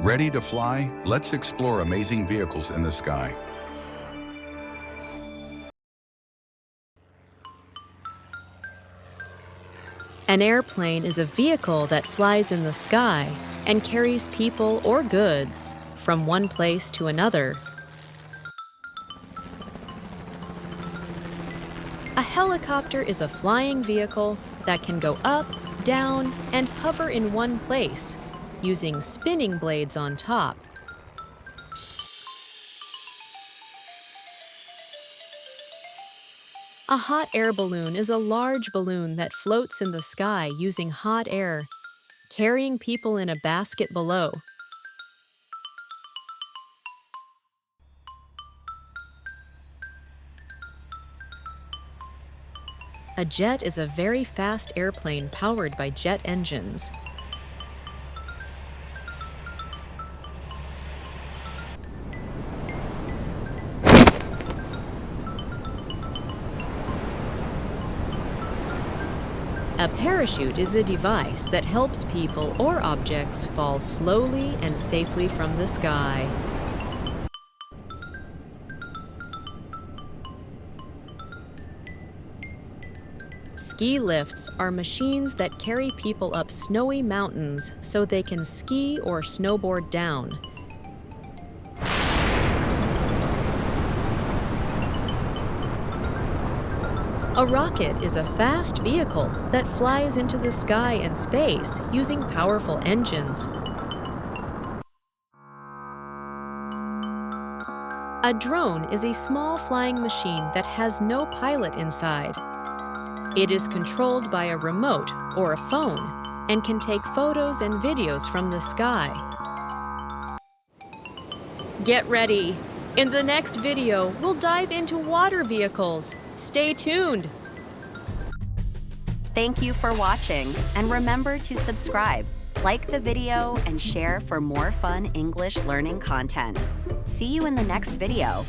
Ready to fly? Let's explore amazing vehicles in the sky. An airplane is a vehicle that flies in the sky and carries people or goods from one place to another. A helicopter is a flying vehicle that can go up, down, and hover in one place, using spinning blades on top. A hot air balloon is a large balloon that floats in the sky using hot air, carrying people in a basket below. A jet is a very fast airplane powered by jet engines. A parachute is a device that helps people or objects fall slowly and safely from the sky. Ski lifts are machines that carry people up snowy mountains so they can ski or snowboard down. A rocket is a fast vehicle that flies into the sky and space using powerful engines. A drone is a small flying machine that has no pilot inside. It is controlled by a remote or a phone and can take photos and videos from the sky. Get ready! In the next video, we'll dive into water vehicles. Stay tuned! Thank you for watching, and remember to subscribe, like the video, and share for more fun English learning content. See you in the next video.